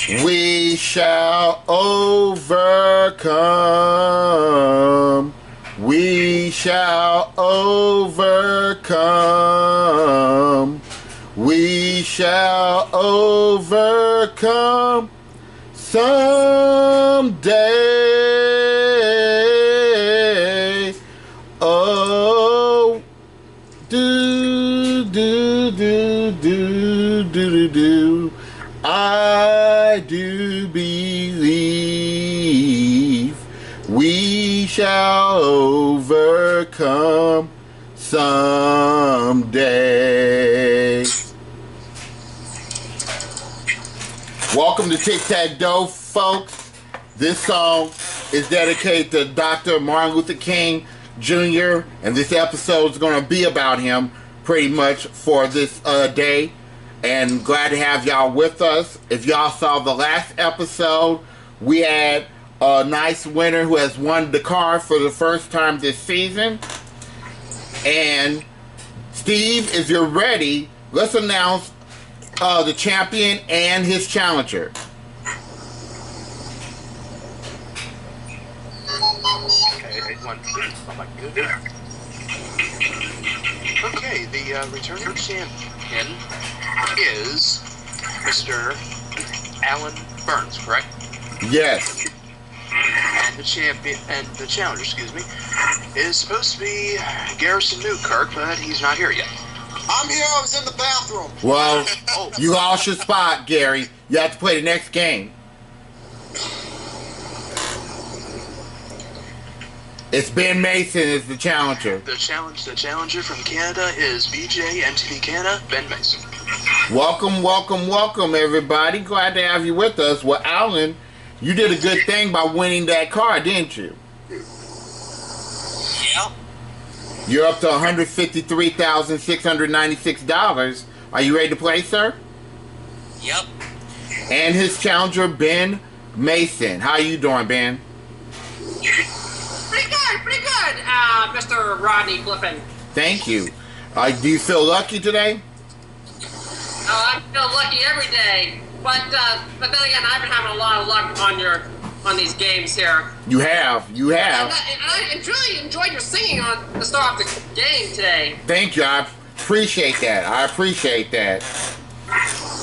We shall overcome. We shall overcome. We shall overcome someday. Oh, do, do, do, do, do, do. I do believe we shall overcome someday. Welcome to Tic-Tac-Dough, folks. This song is dedicated to Dr. Martin Luther King Jr. and this episode is going to be about him pretty much for this day. And glad to have y'all with us. If y'all saw the last episode, we had a nice winner who has won the car for the first time this season. And Steve, if you're ready, let's announce the champion and his challenger. Okay, the returning champion is Mr. Alan Burns, correct? Yes. And the champion and the challenger, excuse me, is supposed to be Garrison Newkirk, but he's not here yet. I'm here. I was in the bathroom. Well, you lost your spot, Gary. You have to play the next game. It's Ben Mason is the challenger. The challenger from Canada is BJ MTV Canada, Ben Mason. Welcome, welcome, welcome, everybody. Glad to have you with us. Well, Alan, you did a good thing by winning that car, didn't you? Yep. You're up to $153,696. Are you ready to play, sir? Yep. And his challenger, Ben Mason. How you doing, Ben? Pretty good, Mr. Rodney Flippin. Thank you. Do you feel lucky today? I feel lucky every day, but then again, I've been having a lot of luck on these games here. You have. And I really enjoyed your singing to start off the game today. Thank you. I appreciate that.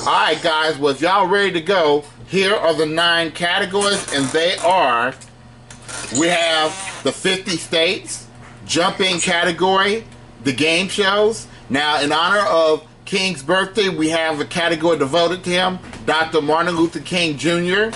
All right, guys. Well, if y'all ready to go, here are the 9 categories, and they are: we have the 50 states, jumping category, the game shows. Now, in honor of King's birthday, we have a category devoted to him, Dr. Martin Luther King Jr.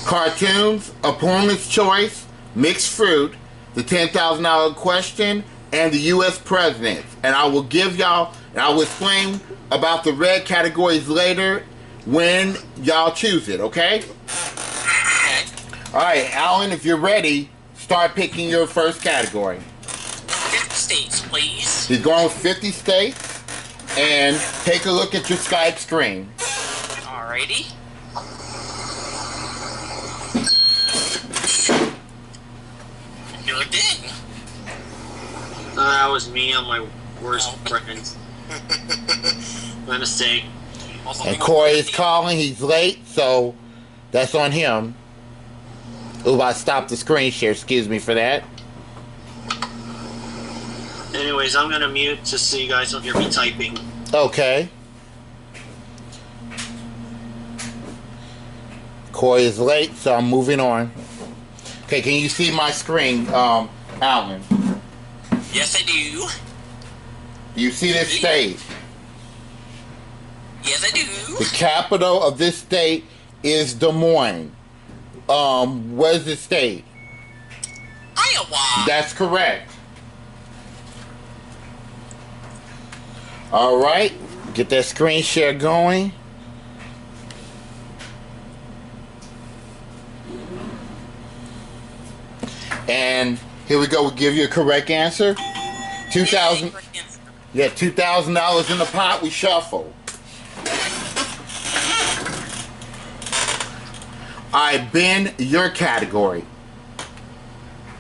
Cartoons, opponent's choice, mixed fruit, the $10,000 question, and the U.S. presidents. And I will give y'all, and I will explain about the red categories later when y'all choose it, okay? All right, Alan, if you're ready, start picking your first category. 50 states, please. He's going with 50 states, and take a look at your Skype screen. Alrighty. You're ding. That was me on my worst friend. My mistake. And Corey is calling. He's late, so that's on him. Ooh, I stopped the screen share. Excuse me for that. Anyways, I'm gonna mute just so you guys don't hear me typing. Okay. Corey is late, so I'm moving on. Okay, can you see my screen, Alan? Yes, I do. You see this state? Yes, I do. The capital of this state is Des Moines. Where's the state? Iowa. That's correct. All right, get that screen share going. And here we go. We'll give you a correct answer. $2,000. Yeah, $2,000 in the pot. We shuffle. All right, Ben, your category.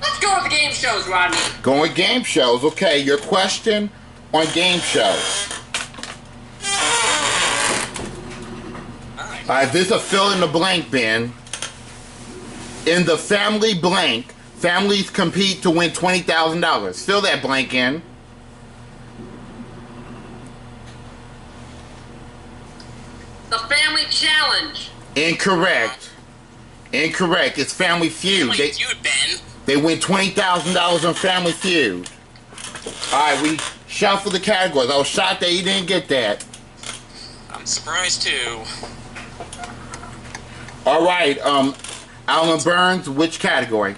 Let's go with the game shows, Rodney. Going with game shows. Okay, your question on game shows. Alright. Alright, this is a fill in the blank, Ben. In the family blank, families compete to win $20,000. Fill that blank in. The Family Challenge. Incorrect. Incorrect. It's Family Feud. Family Feud, Ben. They win $20,000 on Family Feud. Alright, we shuffle the categories. I was shocked that you didn't get that. I'm surprised too. Alright, Alan Burns, which category?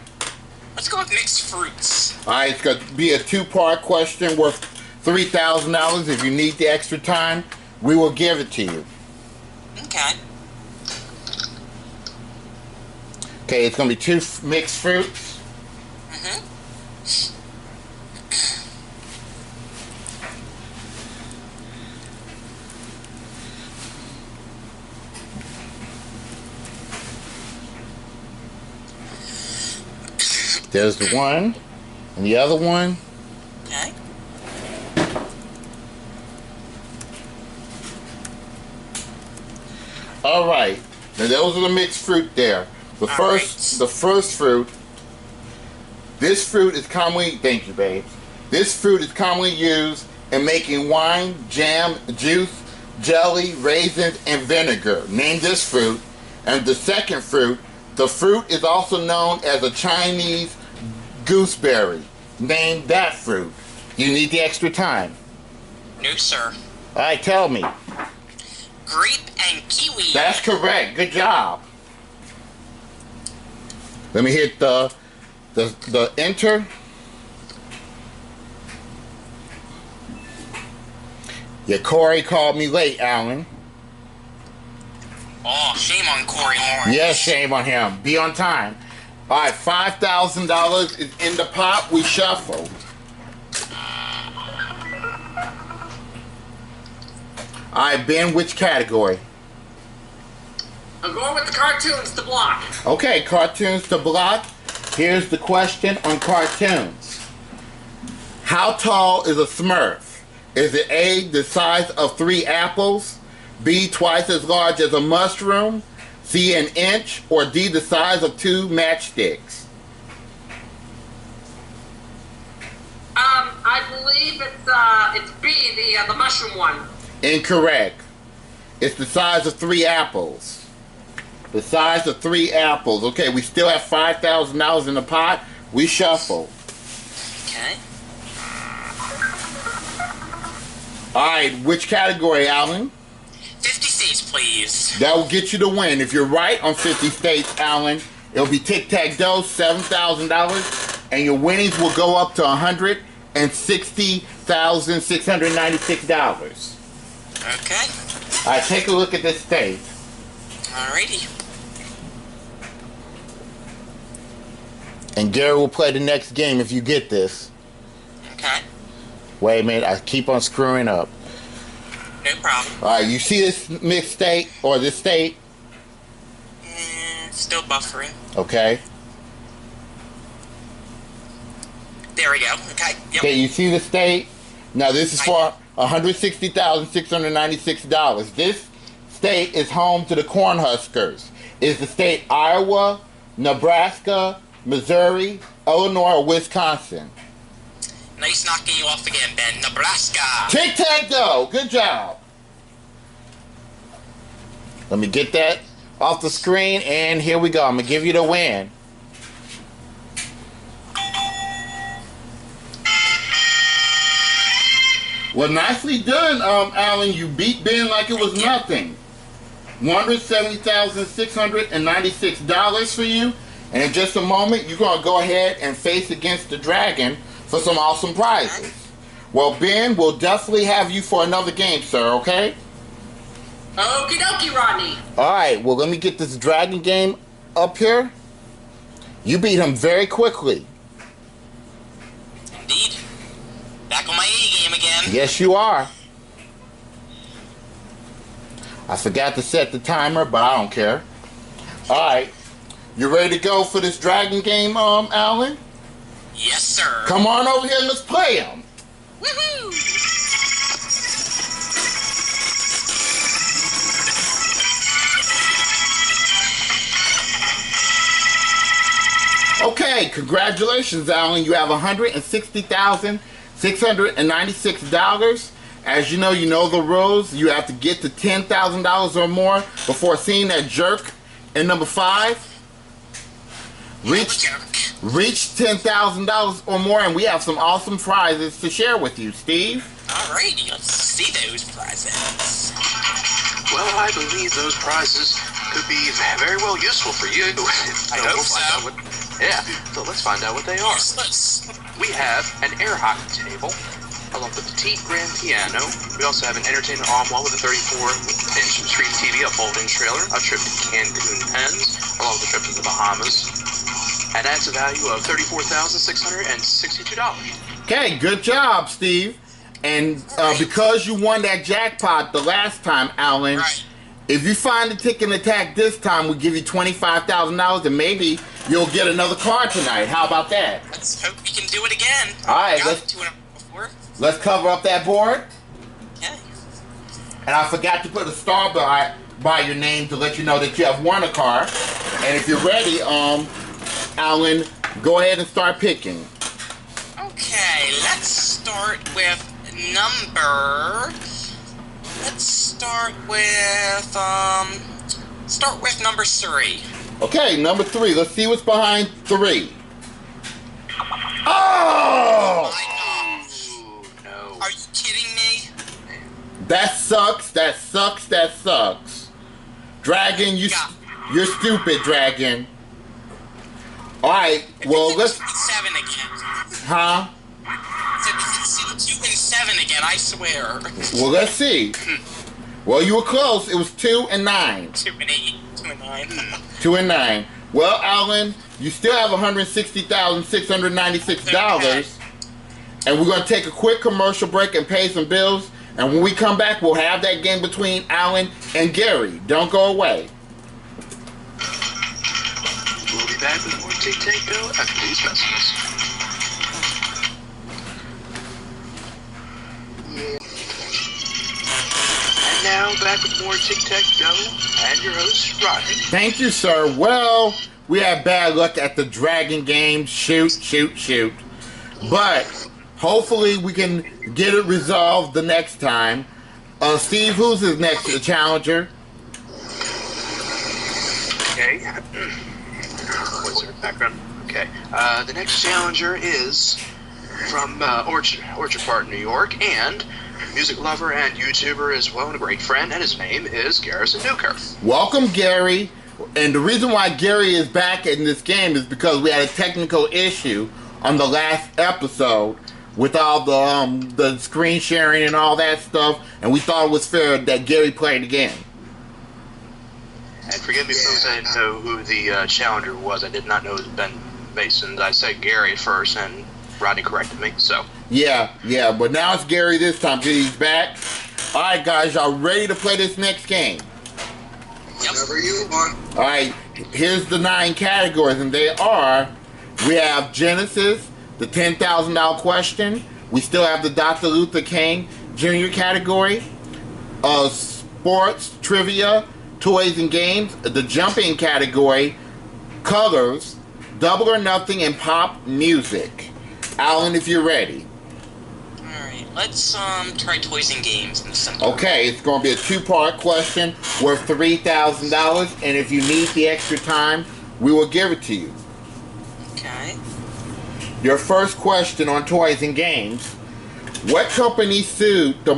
Let's go with mixed fruits. Alright, it's going to be a two-part question worth $3,000. If you need the extra time, we will give it to you. Okay. Okay, it's going to be two mixed fruits. Mm-hmm. There's the one, and the other one. Okay. All right. Now those are the mixed fruit there. The first fruit. This fruit is commonly. Thank you, babe. This fruit is commonly used in making wine, jam, juice, jelly, raisins, and vinegar. Name this fruit. And the second fruit. The fruit is also known as a Chinese gooseberry. Name that fruit. You need the extra time. No, sir. All right, tell me. Grape and kiwi. That's correct. Good job. Let me hit the enter. Yeah, Corey called me late, Alan. Oh, shame on Corey Lawrence. Yes, shame on him. Be on time. All right, $5,000 is in the pot. We shuffle. All right, Ben, which category? I'm going with the cartoons to block. Okay, cartoons to block. Here's the question on cartoons. How tall is a Smurf? Is it A, the size of 3 apples, B, twice as large as a mushroom, C, an inch, or D, the size of 2 matchsticks? I believe it's B, the mushroom one. Incorrect. It's the size of 3 apples. The size of 3 apples. Okay, we still have $5,000 in the pot. We shuffle. Okay. All right, which category, Alan? 50 states, please. That will get you the win. If you're right on 50 states, Alan, it'll be Tic-Tac-Dough, $7,000, and your winnings will go up to $160,696. Okay. All right, take a look at this state. Alrighty. And Gary will play the next game if you get this. Okay. Wait a minute, I keep on screwing up. No problem. All right, you see this mixed state, or this state? Still buffering. Okay. There we go. Okay. Yep. Okay, you see the state? Now this is for $160,696. This state is home to the Cornhuskers. Is the state Iowa, Nebraska, Missouri, Illinois, or Wisconsin? Nice knocking you off again, Ben. Nebraska. Tic-Tac-Dough. Good job. Let me get that off the screen, and here we go. I'm going to give you the win. Well, nicely done, Alan. You beat Ben like it was nothing. $170,696 for you. And in just a moment, you're going to go ahead and face against the dragon for some awesome prizes. Well, Ben, we'll definitely have you for another game, sir, okay? Okie dokie, Rodney. Alright, well, let me get this dragon game up here. You beat him very quickly. Indeed. Back on my A game again. Yes, you are. I forgot to set the timer, but I don't care. Alright. You ready to go for this dragon game, Alan? Yes, sir. Come on over here and let's play him. Woohoo! Okay, congratulations, Alan. You have $160,696. As you know the rules. You have to get to $10,000 or more before seeing that jerk in number 5. Reach $10,000 or more, and we have some awesome prizes to share with you, Steve. Alrighty, let's see those prizes. Well, I believe those prizes could be very well useful for you. I hope so. So let's find out what they are. Yes. We have an air hockey table, along with a petite grand piano. We also have an entertainment armoire with a 34-inch screen TV, a folding trailer, a trip to Cancun Pens, along with a trip to the Bahamas. And that's a value of $34,662. Okay, good job, Steve. And because you won that jackpot the last time, Alan, if you find the Tic-Tac-Dough this time, we'll give you $25,000, and maybe you'll get another car tonight. How about that? Let's hope we can do it again. All right, let's cover up that board. Okay. And I forgot to put a star by your name to let you know that you have won a car. And if you're ready, Alan, go ahead and start picking. Okay, let's start with number. Let's start with number 3. Okay, number 3. Let's see what's behind 3. Oh! My gosh. Ooh, no. Are you kidding me? That sucks. Dragon, you're stupid, Dragon. All right, well, let's... 7 again. Huh? It's 2 and 7 again, I swear. Well, let's see. Well, you were close. It was 2 and 9. 2 and 8. 2 and 9. 2 and 9. Well, Alan, you still have $160,696. Okay. And we're going to take a quick commercial break and pay some bills. And when we come back, we'll have that game between Alan and Gary. Don't go away. We'll be back with more Tic-Tac-Dough after these messages. And now back with more Tic-Tac-Dough and your host, Rodney. Thank you, sir. Well, we had bad luck at the Dragon game. Shoot. But hopefully we can get it resolved the next time. Steve, who's his next challenger? Okay. What's their background? Okay. The next challenger is from Orchard Park, New York, and music lover and YouTuber as well, and a great friend, and his name is Garrison Newkirk. Welcome, Gary. And the reason why Gary is back in this game is because we had a technical issue on the last episode with all the screen sharing and all that stuff, and we thought it was fair that Gary played again. And forgive me, folks, I didn't know who the challenger was. I did not know it was Ben Mason. I said Gary at first, and Rodney corrected me, so. Yeah, but now it's Gary this time because he's back. All right, guys, y'all ready to play this next game? Whenever you want. All right, here's the 9 categories, and they are, we have Genesis, the $10,000 question. We still have the Dr. Luther King Jr. category, sports, trivia, toys and games, the jumping category, colors, double or nothing, and pop music. Alan, if you're ready. Alright, let's try toys and games in the center. Okay, it's going to be a 2-part question worth $3,000, and if you need the extra time, we will give it to you. Okay. Your first question on toys and games. What company sued the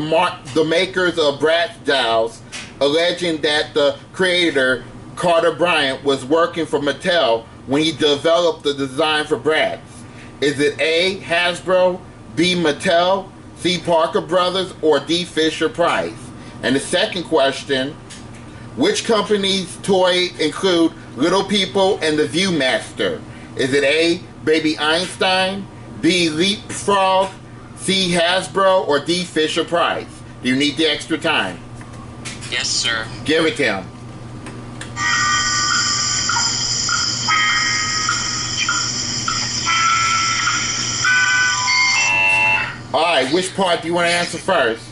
makers of Bratz dolls, alleging that the creator, Carter Bryant, was working for Mattel when he developed the design for Bratz? Is it A, Hasbro, B, Mattel, C, Parker Brothers, or D, Fisher Price? And the second question, which company's toy include Little People and the Viewmaster? Is it A, Baby Einstein, B, Leapfrog, C, Hasbro, or D, Fisher Price? Do you need the extra time? Yes, sir. Give it to him. Alright, which part do you want to answer first?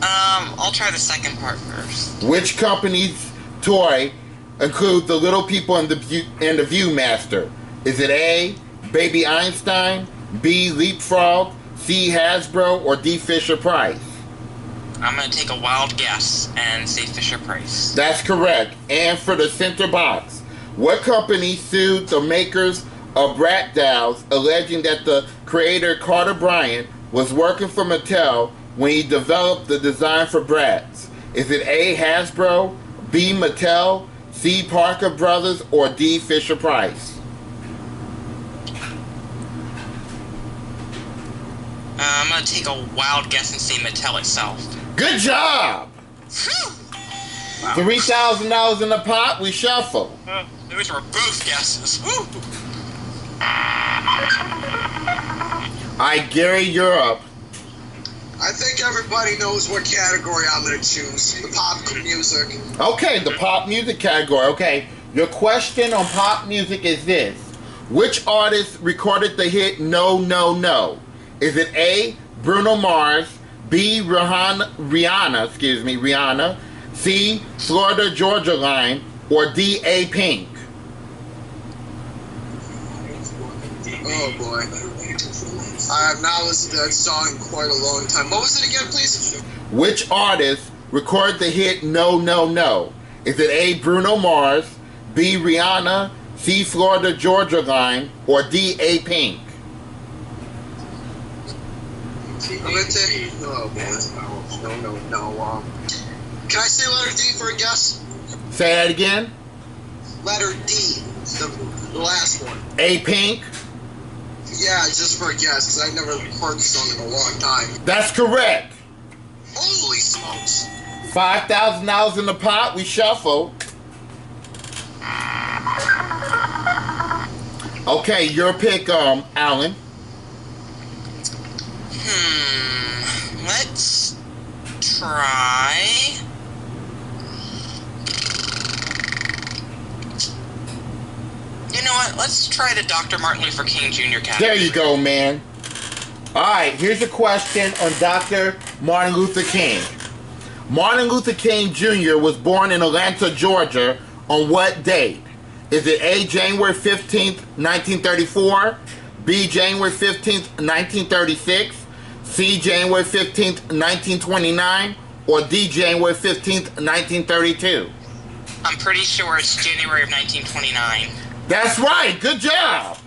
I'll try the second part first. Which company's toy includes the Little People and the Viewmaster? Is it A, Baby Einstein, B, Leapfrog, C, Hasbro, or D, Fisher-Price? I'm going to take a wild guess and say Fisher-Price. That's correct. And for the center box, what company sued the makers of Brat dolls, alleging that the creator Carter Bryant was working for Mattel when he developed the design for Bratz? Is it A, Hasbro, B, Mattel, C, Parker Brothers, or D, Fisher-Price? I'm going to take a wild guess and say Mattel itself. Good job! $3,000 in the pot, we shuffle. Those were both guesses. Woo. Alright, Gary, you're up. I think everybody knows what category I'm going to choose. The pop music. Okay, the pop music category. Okay, your question on pop music is this. Which artist recorded the hit No, No, No? Is it A, Bruno Mars, B, Rihanna, C, Florida Georgia Line, or D, A, Pink? Oh boy. I have not listened to that song in quite a long time. What was it again, please? Which artist recorded the hit No, No, No? Is it A, Bruno Mars, B, Rihanna, C, Florida Georgia Line, or D, A, Pink? I'm gonna take. Oh boy. No. Can I say letter D for a guess? Say that again. Letter D. The last one. A, Pink? Yeah, just for a guess, because I never heard the song in a long time. That's correct. Holy smokes. $5,000 in the pot, we shuffle. Okay, your pick, Alan. Let's try. You know what? Let's try the Dr. Martin Luther King Jr. category. There you go, man. Alright, here's a question on Dr. Martin Luther King. Martin Luther King Jr. was born in Atlanta, Georgia on what date? Is it A, January 15th, 1934, B, January 15th, 1936, C, January 15th, 1929, or D, January 15th, 1932? I'm pretty sure it's January of 1929. That's right. Good job.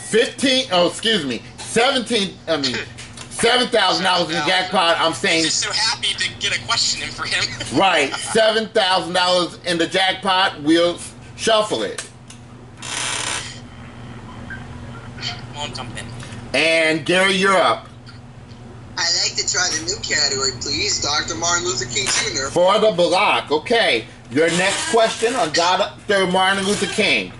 $7,000 in the jackpot. I'm saying. I'm just so happy to get a question in for him. Right. $7,000 in the jackpot. We'll shuffle it. Won't jump in. And Gary, you're up. I'd like to try the new category, please. Dr. Martin Luther King Jr. For the block. Okay. Your next question on Dr. Martin Luther King.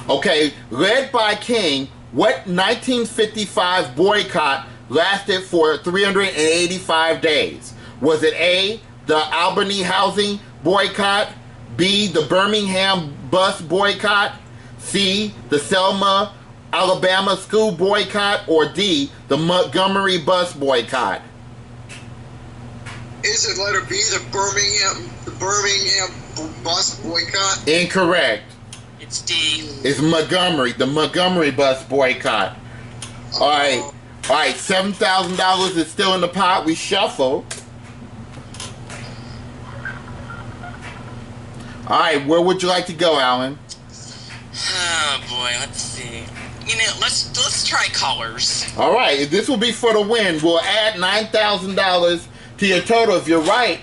Okay. Led by King, what 1955 boycott lasted for 385 days? Was it A, the Albany housing boycott, B, the Birmingham bus boycott, C, the Selma, Alabama school boycott, or D, the Montgomery bus boycott? Is it letter B, the Birmingham bus boycott? Incorrect. It's D. It's Montgomery, the Montgomery bus boycott. Alright, $7,000 is still in the pot. We shuffle. Alright, where would you like to go, Alan? Oh boy, let's see. You know, let's try colors. Alright, this will be for the win. We'll add $9,000 to your total if you're right,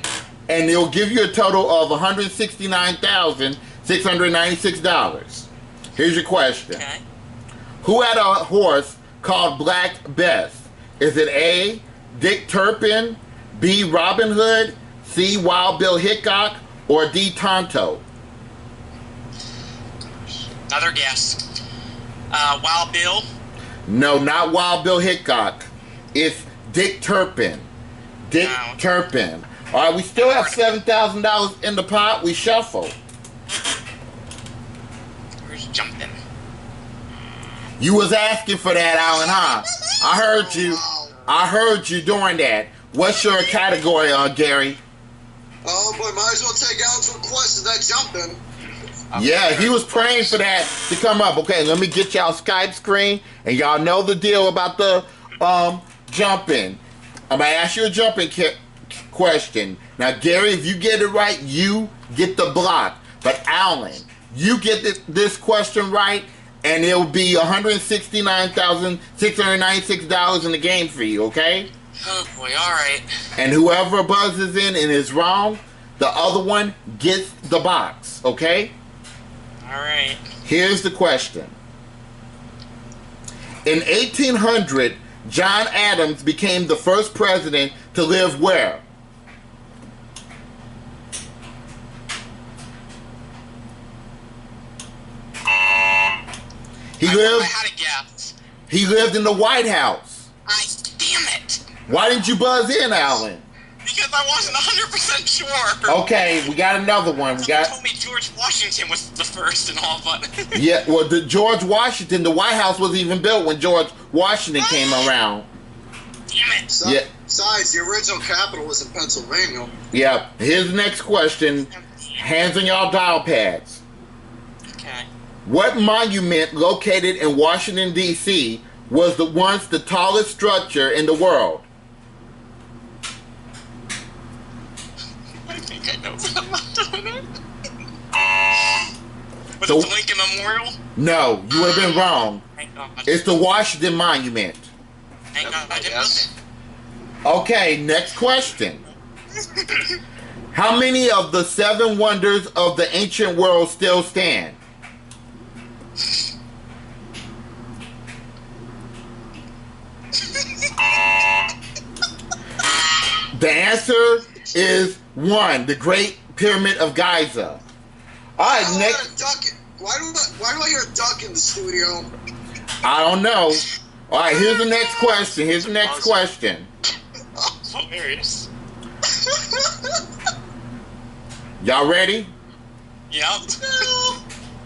and it'll give you a total of $169,696. Here's your question. Okay. Who had a horse called Black Bess? Is it A, Dick Turpin, B, Robin Hood, C, Wild Bill Hickok, or D, Tonto? Another guess. Wild Bill. No, not Wild Bill Hickok. It's Dick Turpin. Dick Turpin. All right, we still have $7,000 in the pot. We shuffle. Where's jumping? You was asking for that, Alan, huh? I heard you. I heard you doing that. What's your category, Gary? Oh boy, might as well take out some questions that jumping. Yeah, he was praying for that to come up. Okay, let me get y'all Skype screen, and y'all know the deal about the jumping. I'm gonna ask you a jumping question. Now, Gary, if you get it right, you get the block. But Alan, you get this question right, and it'll be $169,696 in the game for you. Okay? Oh boy, all right. And whoever buzzes in and is wrong, the other one gets the box. Okay? All right. Here's the question. In 1800, John Adams became the first president to live where? I had a guess. He lived in the White House. Damn it. Why didn't you buzz in, Alan? Because I wasn't 100% sure. Okay, we got another one. Someone told me George Washington was the first and all, but... Yeah, well, the George Washington, the White House wasn't even built when George Washington came around. Damn it. Yeah. Besides, the original capital was in Pennsylvania. Yeah, here's the next question. Hands on y'all dial pads. Okay. What monument located in Washington, D.C. was once the tallest structure in the world? I think I know, but I'm not doing it. Was So- it the Lincoln Memorial? No, you would have been wrong. Thank God. It's the Washington Monument. Thank God I didn't Yes. Okay, next question. How many of the 7 wonders of the ancient world still stand? The answer is 1, the Great Pyramid of Giza. All right, I next. want a duck. Why do I hear a duck in the studio? I don't know. All right, here's the next question. Here's the next question. Hilarious. Y'all ready? Yep.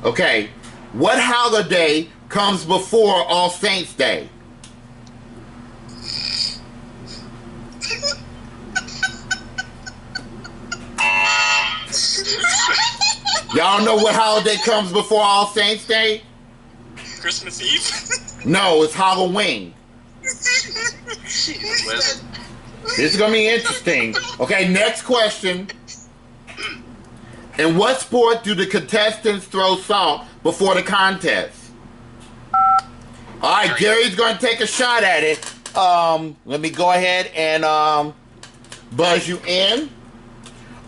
Okay. What holiday comes before All Saints Day? Y'all know what holiday comes before All Saints Day? Christmas Eve. No, it's Halloween. Jeez, Liz. This is gonna be interesting. Okay, next question. In what sport do the contestants throw salt before the contest? All right, Gary's gonna take a shot at it. Let me go ahead and buzz you in.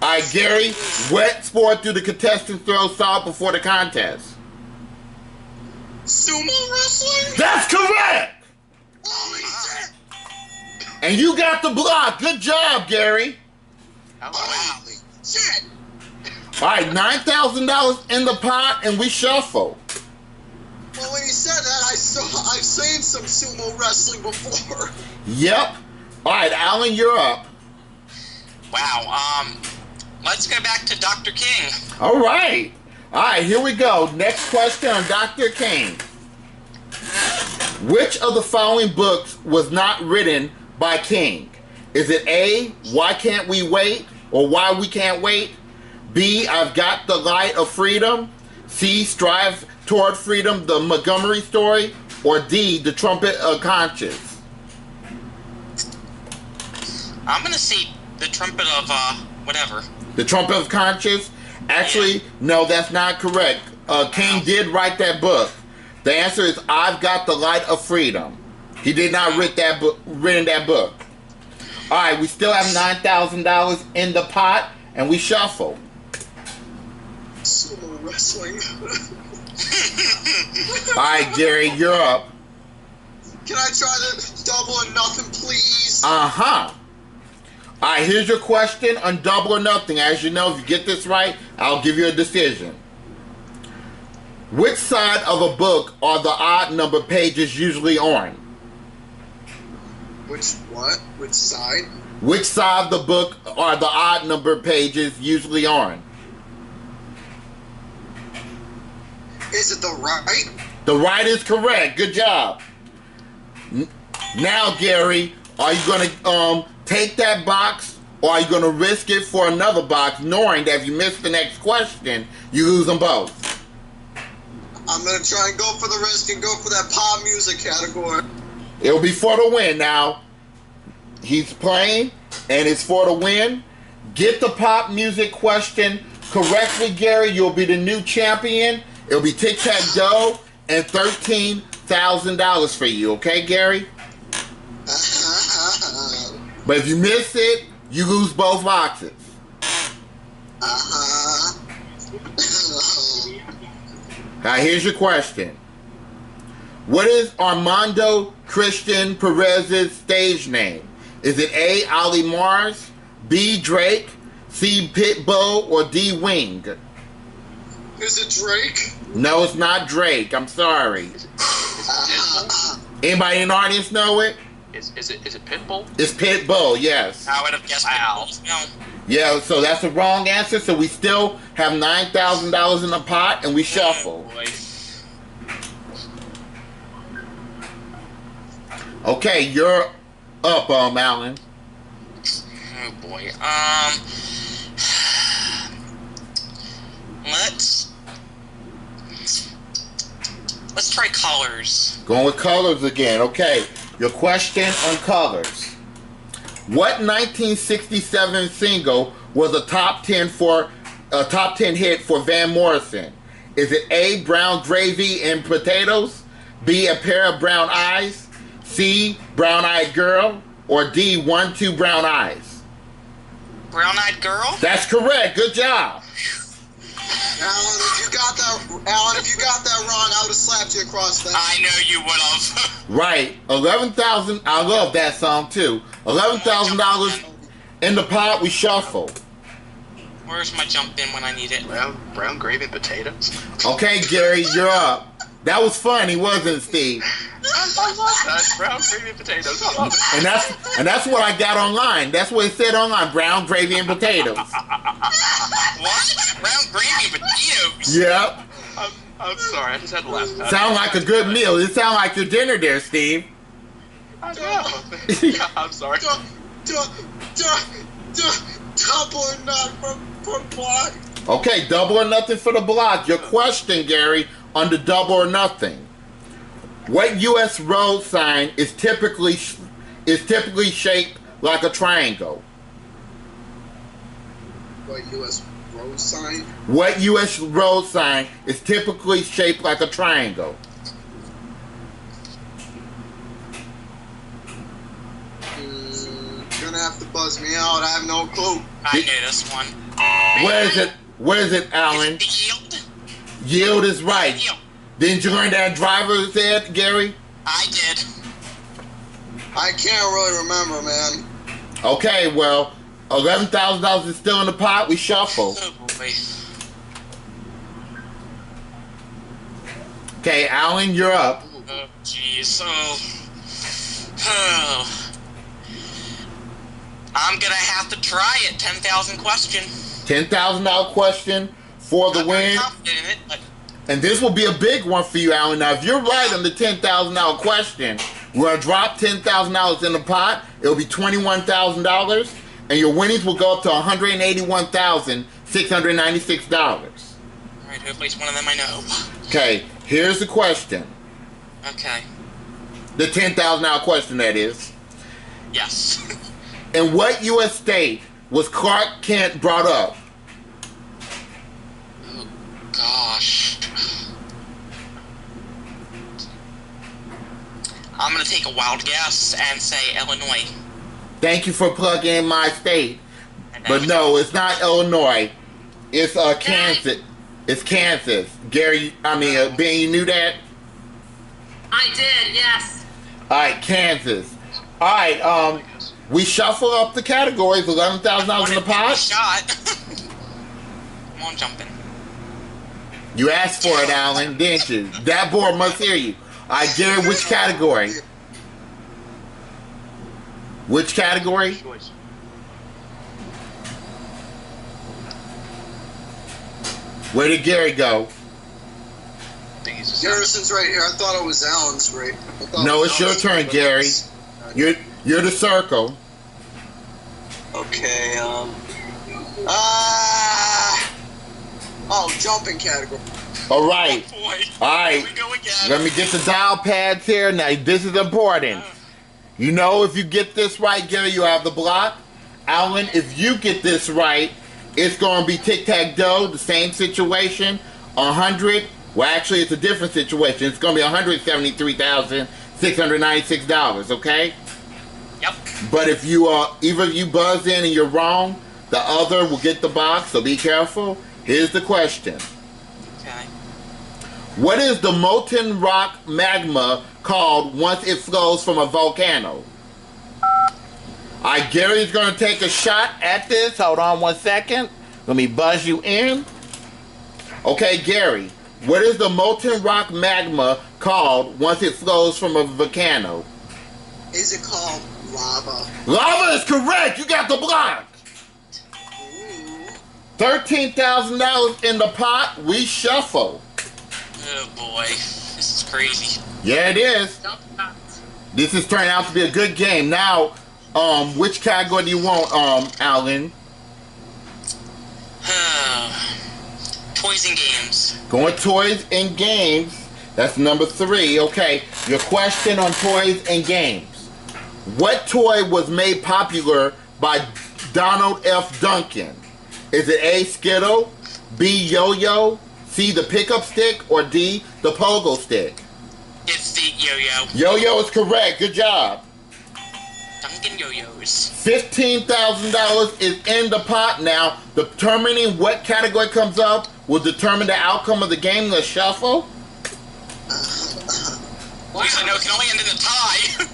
All right, Gary, what sport do the contestants throw salt before the contest? Sumo wrestling? That's correct! Holy shit! And you got the block. Good job, Gary. Holy shit! All right, $9,000 in the pot, and we shuffle. Well, when you said that, I've seen some sumo wrestling before. Yep. All right, Alan, you're up. Wow. Let's go back to Dr. King. All right. All right, here we go. Next question on Dr. King. Which of the following books was not written by King? Is it A, Why Can't We Wait? Or Why We Can't Wait? B, I've Got the Light of Freedom? C, Strive Toward Freedom, the Montgomery Story? Or D, The Trumpet of Conscience? I'm gonna see the trumpet of, whatever. The Trumpet of Conscience? Actually, no, that's not correct. King did write that book. The answer is I've Got the Light of Freedom. He did not written that book. All right, we still have $9,000 in the pot, and we shuffle. Sumo wrestling. All right, Gary, you're up. Can I try the double or nothing, please? Uh-huh. All right, here's your question on Double or Nothing. As you know, if you get this right, I'll give you a decision. Which side of a book are the odd number pages usually on? Which what? Which side? Which side of the book are the odd number pages usually on? Is it the right? The right is correct. Good job. Now, Gary, are you going to take that box, or are you going to risk it for another box, knowing that if you miss the next question, you lose them both? I'm gonna try and go for the risk and go for that pop music category. It'll be for the win now. He's playing, and it's for the win. Get the pop music question correctly, Gary. You'll be the new champion. It'll be Tic-Tac-Dough and $13,000 for you, okay, Gary? But if you miss it, you lose both boxes. Now, here's your question. What is Armando Christian Perez's stage name? Is it A, Ali Mars, B, Drake, C, Pitbull, or D, Wing? Is it Drake? No, it's not Drake. I'm sorry. Anybody in the audience know it? Is it Pitbull? It's Pitbull, yes. I would have guessed Pitbull. No. Yeah, so that's the wrong answer. So we still have $9,000 in the pot, and we shuffle. Oh, boy. Okay, you're up, Alan. Oh boy. Let's try colors. Going with colors again. Okay, your question on colors. What 1967 single was a top 10 hit for Van Morrison? Is it A, Brown Gravy and Potatoes, B, A Pair of Brown Eyes, C, Brown Eyed Girl, or D, 1, 2 Brown Eyes? Brown Eyed Girl? That's correct. Good job. Alan, if you got that wrong, I would have slapped you across the head. I know you would have. Right. 11,000. I love that song too. $11,000 in the pot. We shuffle. Where's my jump in when I need it? Brown gravy and potatoes? Okay, Gary, you're up. That was funny, wasn't it, Steve? I love that. Brown gravy and potatoes. I love it. And that's what I got online. That's what it said online. Brown gravy and potatoes. What? Brown gravy and potatoes? Yep. I'm sorry. I just had to laugh. Sound like a good meal. It sound like your dinner there, Steve. I know. I'm sorry. Double or not for block. Okay, double or nothing for the block. Your question, Gary, on the double or nothing. What U.S. road sign is typically shaped like a triangle? What U.S. road sign? What U.S. road sign is typically shaped like a triangle? Gonna have to buzz me out. I have no clue. I knew this one. Where is it, Alan? Is it yield? Yield is right. Yield. Didn't you learn that driver's ed, Gary? I did. I can't really remember, man. Okay, well, $11,000 is still in the pot. We shuffle. Oh boy. Okay, Alan, you're up. Oh jeez. Oh. I'm gonna have to try it. 10,000 question. $10,000 question for the I'm very win. confident in it, but And this will be a big one for you, Alan. Now, if you're right on the $10,000 question, we're going to drop $10,000 in the pot. It'll be $21,000. And your winnings will go up to $181,696. alright, hopefully it's one of them I know. Okay, here's the question. Okay. The $10,000 question, that is. Yes. In what U.S. state was Clark Kent brought up? Oh gosh. I'm gonna take a wild guess and say Illinois. Thank you for plugging in my state. But no, it's not Illinois. It's Kansas. It's Kansas. Gary, Ben, you knew that? I did, yes. Alright, Kansas. Alright, we shuffle up the categories, $11,000 in the pot. Shot. Come on, jumping. You asked for it, Alan, didn't you? That board must hear you. Alright, Gary, which category? Which category? Choice. Where did Gary go? I think he's just Garrison's right here. I thought it was Alan's right. No, it's your turn, Gary. You're the circle. Okay, jumping category. All right. Oh boy. All right. Here we go again. Let me get the dial pads here. Now, this is important. You know, if you get this right, Gary, you have the block. Alan, if you get this right, it's going to be Tic-Tac-Dough, the same situation. 100. Well, actually, it's a different situation. It's going to be $173,696, okay? Yep. But if you either you buzz in and you're wrong, the other will get the box, so be careful. Here's the question. Okay. What is the molten rock magma called once it flows from a volcano? Alright, Gary's going to take a shot at this. Hold on 1 second. Let me buzz you in. Okay, Gary. What is the molten rock magma called once it flows from a volcano? Is it called lava? Lava is correct. You got the block. Ooh. $13,000 in the pot. We shuffle. Oh boy. This is crazy. Yeah, it is. This is turning out to be a good game. Now, which category do you want, Alan? Toys and games. Going toys and games. That's number 3. Okay, your question on toys and games. What toy was made popular by Donald F. Duncan? Is it A, Skittle, B, Yo-Yo, C, the pickup stick, or D, the pogo stick? It's the yo-yo. Yo-Yo is correct. Good job. Dunkin' yo-yos. $15,000 is in the pot now. Determining what category comes up will determine the outcome of the game. Let's shuffle. Usually, no, it can only end in a tie.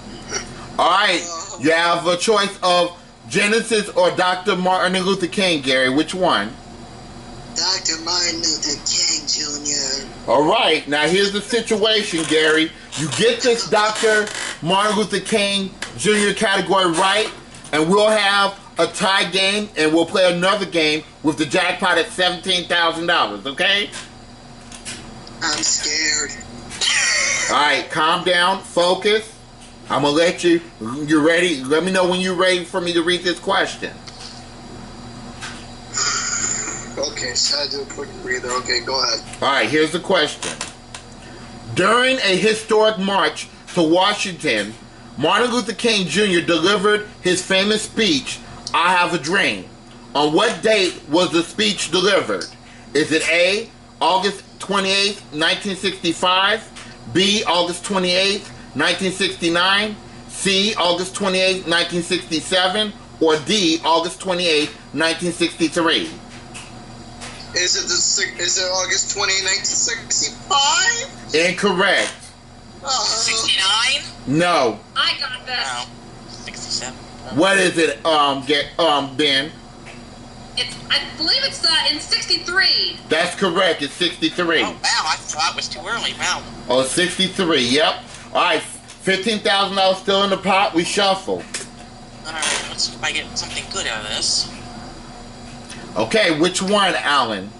Alright, you have a choice of Genesis or Dr. Martin Luther King, Gary. Which one? Dr. Martin Luther King Jr. Alright, now here's the situation, Gary. You get this Dr. Martin Luther King Jr. category right, and we'll have a tie game, and we'll play another game with the jackpot at $17,000, okay? I'm scared. Alright, calm down, focus. I'm gonna let you, you're ready? Let me know when you're ready for me to read this question. Okay, so I do a quick breather. Okay, go ahead. Alright, here's the question. During a historic march to Washington, Martin Luther King Jr. delivered his famous speech, I Have a Dream. On what date was the speech delivered? Is it A, August 28th, 1965, B, August 28th, 1969, C, August 28th, 1967, or D, August 28th, 1963? Is it August 20, 1965? Incorrect. 69? No. I got this. No. 67. What is it, Ben? I believe it's in 63. That's correct. It's 63. Oh, wow. I thought it was too early. Wow. Oh, 63. Yep. All right. $15,000 still in the pot. We shuffle. All right. Let's see if I get something good out of this. Okay. Which one, Alan?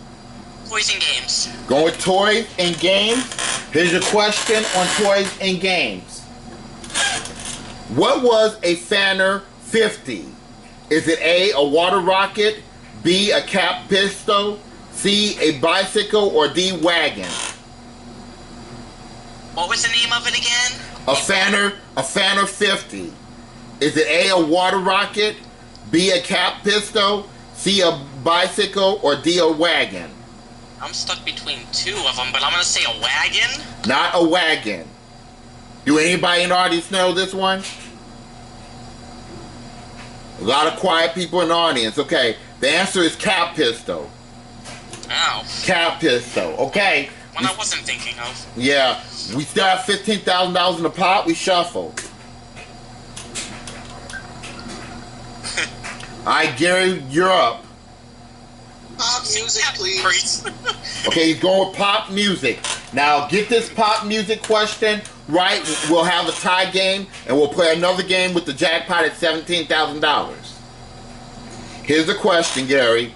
Toys and games. Going with toys and games. Here's your question on toys and games. What was a Fanner 50? Is it A, a water rocket, B, a cap pistol, C, a bicycle, or D, wagon? What was the name of it again? A Fanner 50. Is it A, a water rocket, B, a cap pistol, C, a bicycle, or D, a wagon? I'm stuck between two of them, but I'm going to say a wagon. Not a wagon. Do anybody in the audience know this one? A lot of quiet people in the audience. Okay, the answer is cap pistol. Oh. Cap pistol. Okay. One I wasn't thinking of. Yeah, we still have $15,000 in the pot. We shuffle. All right, Gary, you're up. Pop music, please. Okay, he's going with pop music. Now, get this pop music question right. We'll have a tie game, and we'll play another game with the jackpot at $17,000. Here's the question, Gary.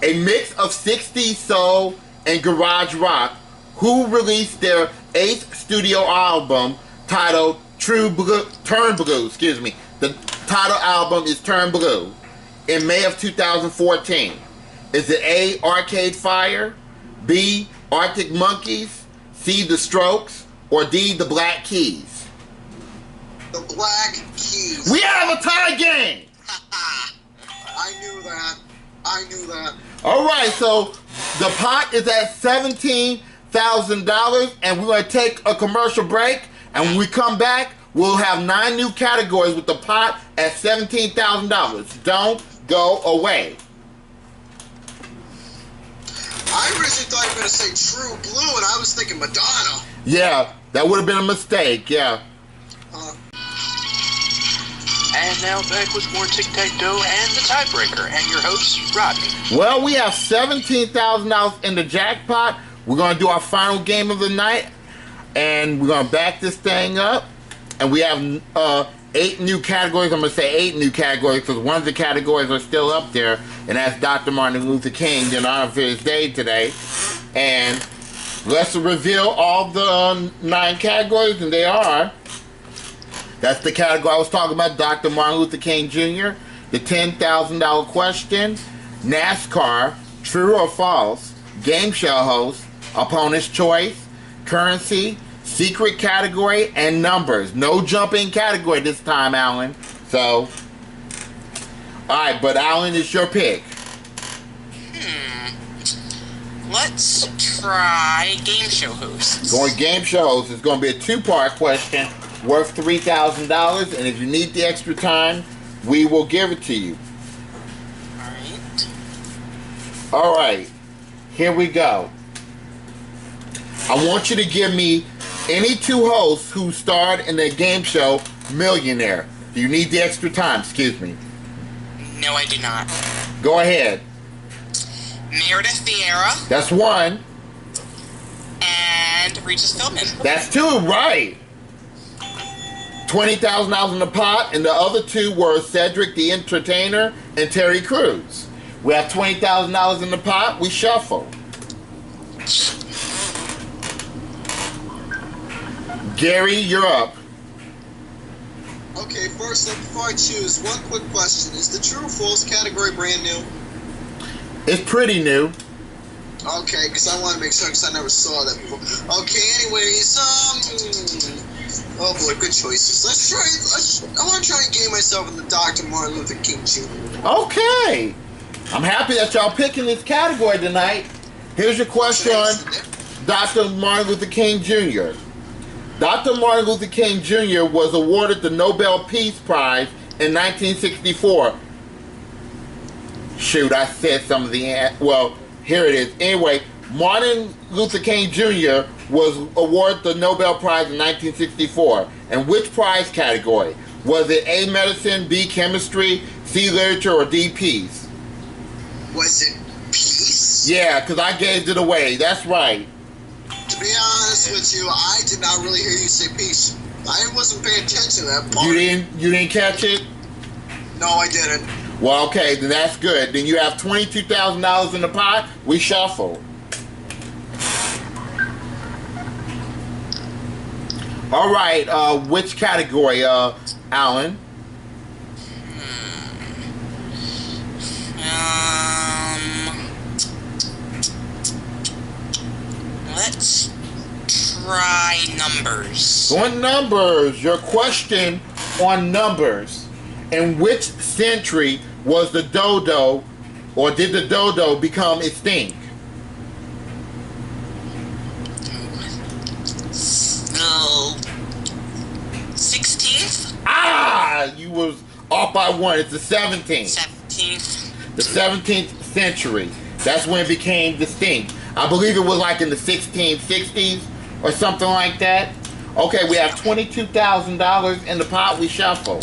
A mix of 60s soul and garage rock, who released their 8th studio album titled Turn Blue, excuse me. The title album is Turn Blue in May of 2014. Is it A, Arcade Fire, B, Arctic Monkeys, C, the Strokes, or D, the Black Keys? The Black Keys. We have a tie game! I knew that. I knew that. Alright, so the pot is at $17,000, and we're going to take a commercial break, and when we come back, we'll have 9 new categories with the pot at $17,000. Don't go away. I originally thought you were going to say True Blue, and I was thinking Madonna. Yeah, that would have been a mistake, yeah. And now back with more Tic-Tac-Dough and the tiebreaker, and your host, Rodney. Well, we have $17,000 in the jackpot. We're going to do our final game of the night, and we're going to back this thing up. And we have 8 new categories. I'm going to say 8 new categories because one of the categories are still up there, and that's Dr. Martin Luther King in honor of his day today. And let's reveal all the 9 categories, and they are... That's the category I was talking about, Dr. Martin Luther King Jr., the $10,000 question, NASCAR, true or false, game show host, opponent's choice, currency, secret category, and numbers. No jumping category this time, Alan. So, alright, but Alan, it's your pick. Let's try game show hosts. Going game show host is going to be a 2-part question worth $3,000, and if you need the extra time, we will give it to you. Alright. Alright, here we go. I want you to give me any 2 hosts who starred in the game show Millionaire. Do you need the extra time? Excuse me. No, I do not. Go ahead. Meredith Vieira That's 1. and Regis Philbin. That's 2, right. $20,000 in the pot, and the other 2 were Cedric the Entertainer and Terry Crews. We have $20,000 in the pot. We shuffle. Gary, you're up. Okay, first up, before I choose, one quick question. Is the True or False category brand new? It's pretty new. Okay, because I want to make sure, because I never saw that before. Okay, anyways, oh boy, good choices. I want to try and game myself in the Dr. Martin Luther King Jr. Okay. I'm happy that y'all picking this category tonight. Here's your question on Dr. Martin Luther King Jr. Dr. Martin Luther King Jr. was awarded the Nobel Peace Prize in 1964. Shoot, I said some of the... Well, here it is. Anyway, Martin Luther King Jr. was awarded the Nobel Prize in 1964. And which prize category? Was it A, medicine, B, chemistry, C, literature, or D, peace? Was it peace? Yeah, because I gave it away. That's right. To be honest with you, I did not really hear you say peace. I wasn't paying attention to that part. You didn't catch it? No, I didn't. Well, okay, then that's good. Then you have $22,000 in the pot. We shuffle. All right, which category, Alan? Let's try numbers. On numbers, your question on numbers. In which century was the dodo, or did the dodo become extinct? No. 16th? Ah, you was off by 1. It's the 17th. 17th. The 17th century. That's when it became distinct. I believe it was like in the 1660s or something like that. Okay, we have $22,000 in the pot. We shuffle.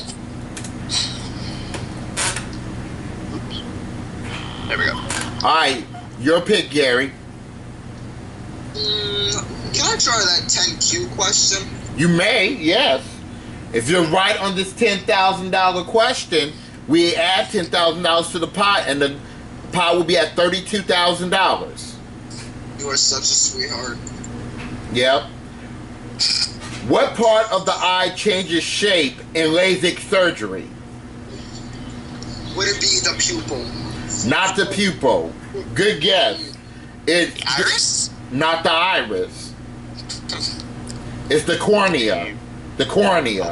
There we go. Alright, your pick, Gary. Can I try that 10Q question? You may, yes. If you're right on this $10,000 question, we add $10,000 to the pot, and the pot will be at $32,000. You are such a sweetheart. Yep. What part of the eye changes shape in LASIK surgery? Would it be the pupil? Not the pupil. Good guess. The iris? not the iris. It's the cornea. The cornea.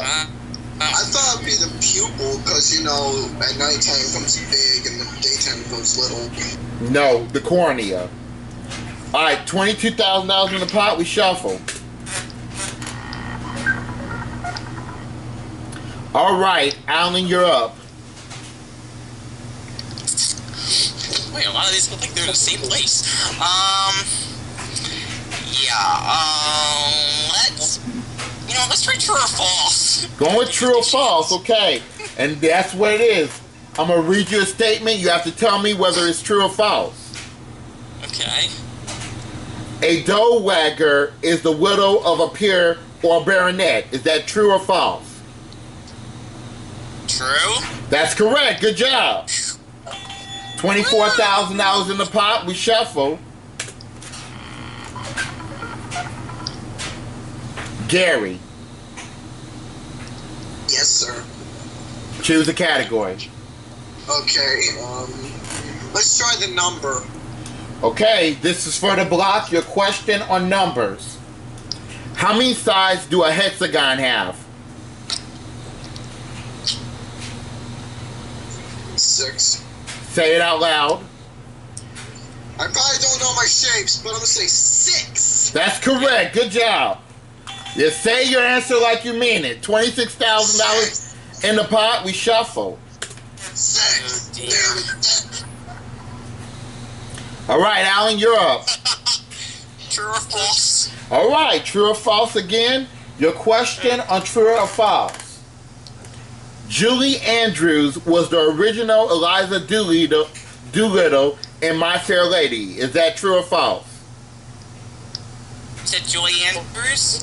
I thought it'd be the pupil because, you know, at nighttime it becomes big and the daytime it goes little. No, the cornea. Alright, $22,000 in the pot, we shuffle. Alright, Alan, you're up. Wait, a lot of these look like they're in the same place. Let's try true or false. Going with true or false, okay. And that's what it is. I'm going to read you a statement. You have to tell me whether it's true or false. Okay. A dough wagger is the widow of a peer or a baronet. Is that true or false? True. That's correct. Good job. $24,000 in the pot. We shuffle. Gary. Yes, sir. Choose a category. Okay, let's try the number. Okay, this is for the block. Your question on numbers. How many sides do a hexagon have? 6. Say it out loud. I probably don't know my shapes, but I'm gonna say 6. That's correct. Good job. You say your answer like you mean it. $26,000 in the pot. We shuffle. 6. Oh, dear. Damn it. All right, Alan, you're up. True or false? All right, true or false again. Your question on true or false. Julie Andrews was the original Eliza Doolittle in My Fair Lady. Is that true or false? Is it Julie Andrews?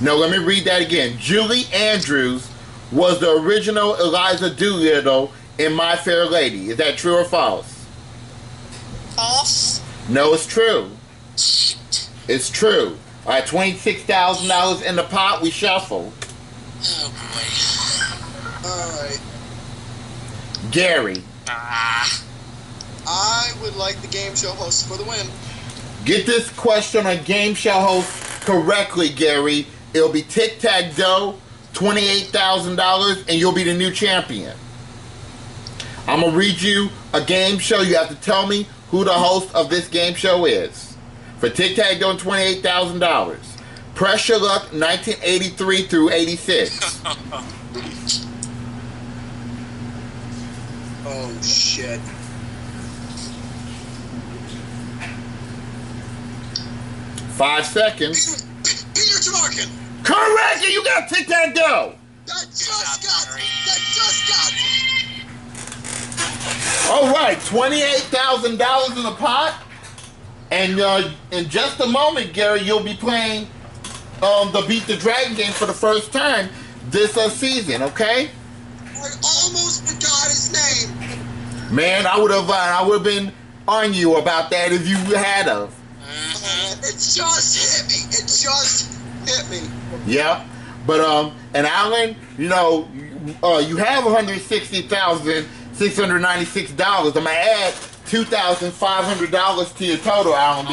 No, let me read that again. Julie Andrews was the original Eliza Doolittle in My Fair Lady. Is that true or false? False. No, it's true. Shit. It's true. All right, $26,000 in the pot. We shuffle. Oh boy. Alright. Gary. I would like the game show host for the win. Get this question on game show host correctly, Gary. It'll be Tic-Tac-Dough, $28,000, and you'll be the new champion. I'm going to read you a game show. You have to tell me who the host of this game show is. For Tic-Tac-Dough and $28,000. Press Your Luck, 1983 through 86. Oh, shit. Five seconds. Peter Tomarkin! Correct! You got Tic-Tac-Dough! That just got me! All right, $28,000 in the pot. And in just a moment, Gary, you'll be playing the Beat the Dragon game for the first time this season, okay? I almost forgot his name. Man, I would have been on you about that if you had of. It just hit me. It just hit me. Yeah, but and Alan, you know, you have $160,696. I'm gonna add $2,500 to your total, Alan,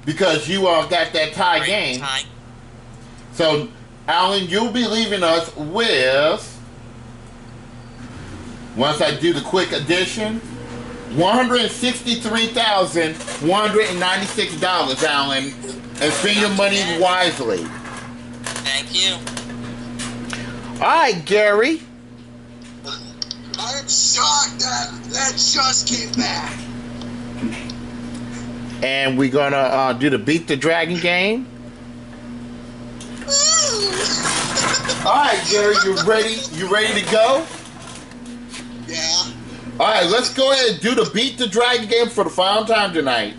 because you got that tie game. So, Alan, you'll be leaving us with, once I do the quick addition, $163,196, Alan, and spend your money wisely. Thank you. All right, Gary. I'm shocked that just came back. And we're gonna do the Beat the Dragon game. All right, Gary, you ready? You ready to go? Yeah. All right, let's go ahead and do the Beat the Dragon game for the final time tonight.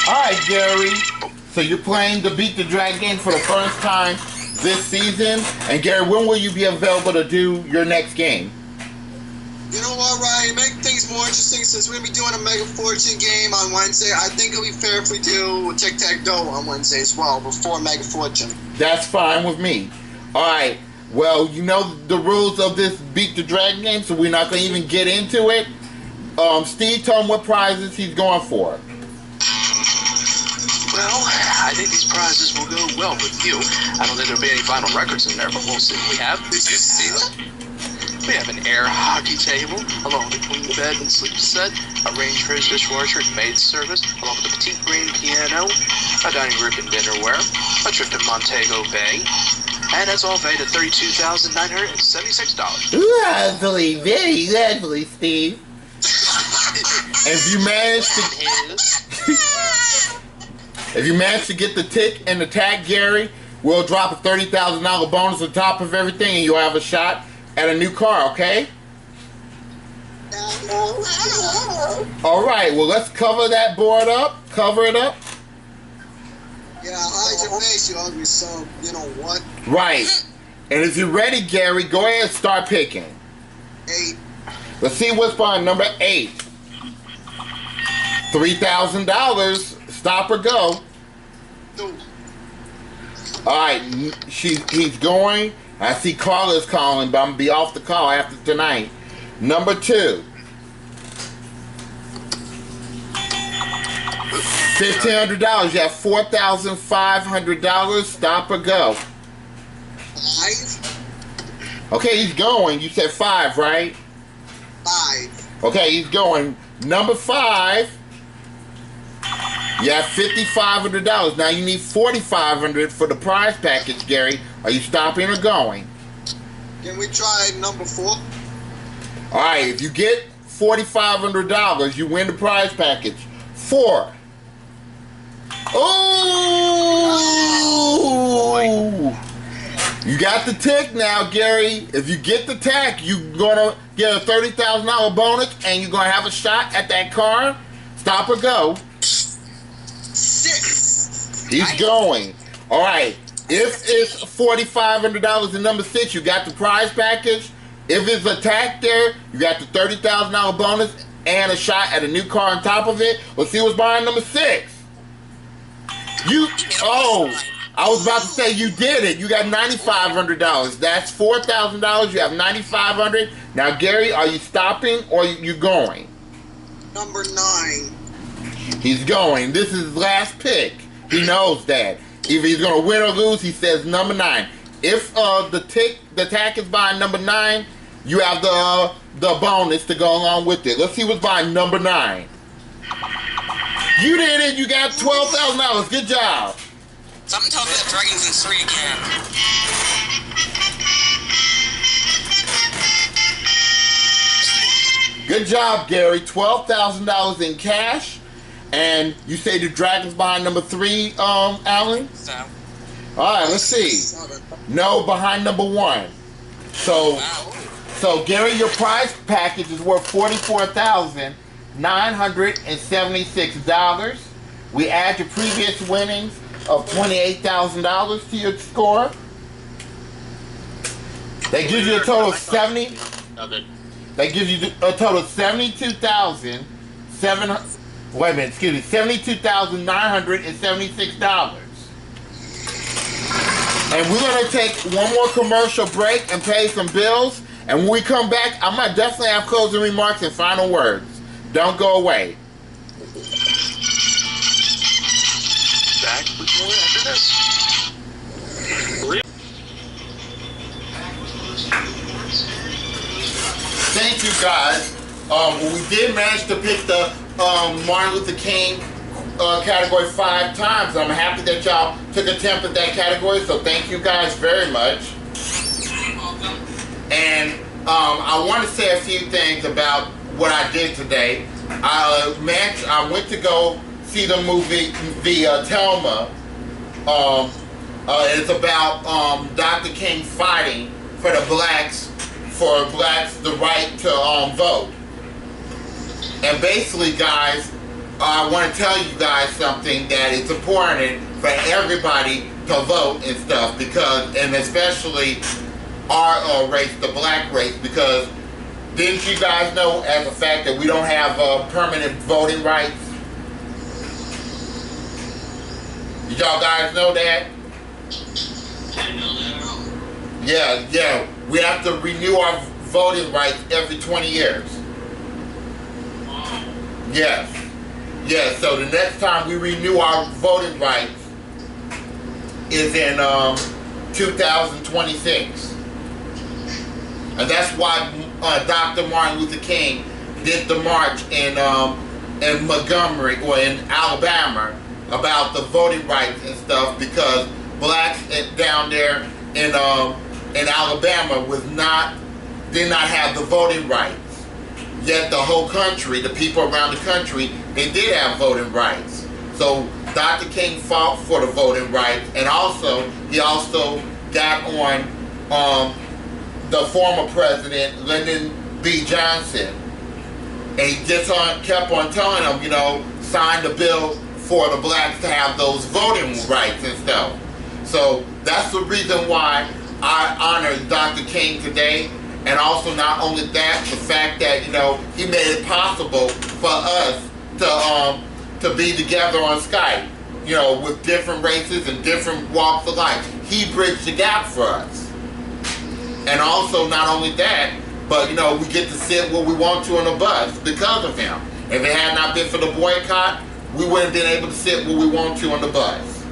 All right, Gary. So you're playing the Beat the Dragon game for the first time this season. And Gary, when will you be available to do your next game? You know what, Ryan? Make things more interesting since we're going to be doing a Mega Fortune game on Wednesday. I think it'll be fair if we do Tic-Tac-Dough on Wednesday as well, before Mega Fortune. That's fine with me. All right, Well, you know the rules of this Beat the Dragon game, so we're not going to even get into it. Steve told him what prizes he's going for. Well, I think these prizes will go well with you. I don't think there'll be any vinyl records in there, but we'll see what we have. Did you see that? We have an air hockey table, along with a queen bed and sleep set, a range for his dishwasher and maid service, along with a petite grand piano, a dining group and dinnerware, a trip to Montego Bay, and that's all valued at $32,976. Lovely, very lovely, Steve. If you manage to get the tick and the tag, Gary, we'll drop a $30,000 bonus on top of everything, and you'll have a shot at a new car, okay? All right, well, let's cover that board up. Cover it up. Yeah, hide your face, you ugly son. You know what? Right. And if you're ready, Gary, go ahead and start picking. 8. Let's see what's behind number 8. $3,000. Stop or go. No. All right, he's going. I see Carla's calling, but I'm going to be off the call after tonight. Number 2. $1,500. You have $4,500. Stop or go. 5. Okay, he's going. You said 5, right? 5. Okay, he's going. Number 5. You have $5,500. Now you need $4,500 for the prize package, Gary. Are you stopping or going? Can we try number 4? All right, if you get $4,500, you win the prize package. 4. Oh! You got the tick now, Gary. If you get the tag, you're gonna get a $30,000 bonus, and you're gonna have a shot at that car. Stop or go. 6. He's going. All right. If it's $4,500 in number 6, you got the prize package. If it's a tag there, you got the $30,000 bonus and a shot at a new car on top of it. Let's see what's behind number 6. I was about to say you did it. You got $9,500. That's $4,000. You have $9,500. Now, Gary, are you stopping or you going? Number 9. He's going. This is his last pick. He knows that. Either he's going to win or lose, he says number 9. If the tack is behind number 9, you have the bonus to go along with it. Let's see what's behind number 9. You did it. You got $12,000. Good job. Something tells me the dragon's in 3 again. Good job, Gary. $12,000 in cash. And you say the dragon's behind number 3, Alan? So. All right, let's see. No, behind number 1. So, Gary, your prize package is worth $44,976. We add your previous winnings of $28,000 to your score. They give you a total of $72,976. And we're gonna take one more commercial break and pay some bills. And when we come back, I might definitely have closing remarks and final words. Don't go away. Back with more after this. Thank you, guys. We did manage to pick the Martin Luther King category 5 times. I'm happy that y'all took a attempt at that category, so thank you guys very much. And I want to say a few things about what I did today. I went to go see the movie Thelma. It's about Dr. King fighting for blacks the right to vote. And basically, guys, I want to tell you guys something, that it's important for everybody to vote and stuff, and especially our race, the black race, because didn't you guys know as a fact that we don't have permanent voting rights? Did y'all guys know that? Yeah. We have to renew our voting rights every 20 years. Yes. So the next time we renew our voting rights is in 2026. And that's why Dr. Martin Luther King did the march in Montgomery or in Alabama about the voting rights and stuff, because blacks down there in Alabama did not have the voting rights. Yet the whole country, the people around the country, they did have voting rights. So Dr. King fought for the voting rights, and he also got on the former president, Lyndon B. Johnson, and he just kept on telling him, sign the bill for the blacks to have those voting rights and stuff. So that's the reason why I honor Dr. King today. And also, not only that, the fact that, he made it possible for us to be together on Skype, with different races and different walks of life. He bridged the gap for us. And also, not only that, but, we get to sit where we want to on the bus because of him. If it had not been for the boycott, we wouldn't have been able to sit where we want to on the bus.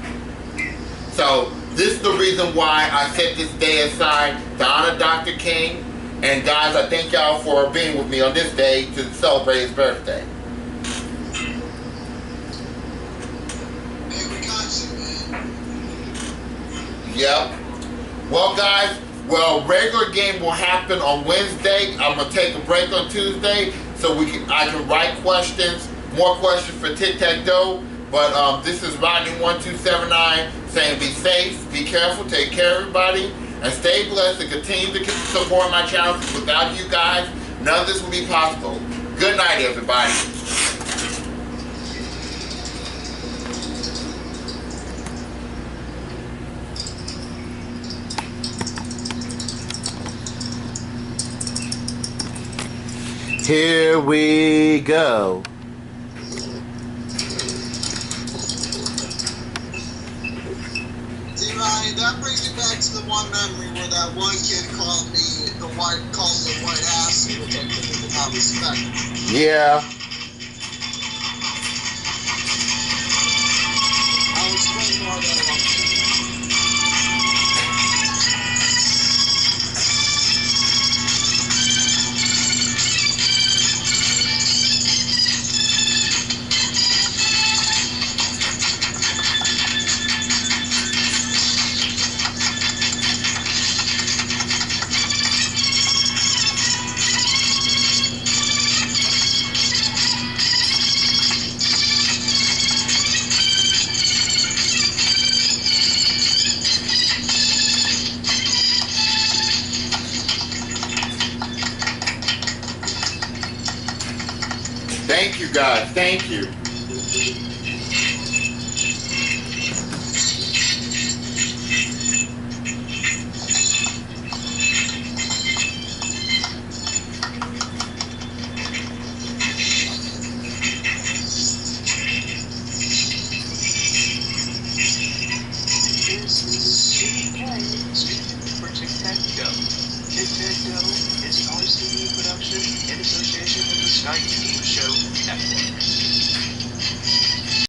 So, this is the reason why I set this day aside to honor Dr. King. And guys, I thank y'all for being with me on this day to celebrate his birthday. Hey, we got you, man. Yep. Well, guys, regular game will happen on Wednesday. I'm gonna take a break on Tuesday so I can write questions, more questions for Tic-Tac-Dough. But this is Rodney1279 saying be safe, be careful, take care of everybody. And stay blessed and continue to support my channel. Without you guys, none of this would be possible. Good night, everybody. Here we go. That brings me back to the one memory where that one kid called me the white ass, which I couldn't even have respect. Yeah. I'll explain more about it. Thank you, guys. Thank you.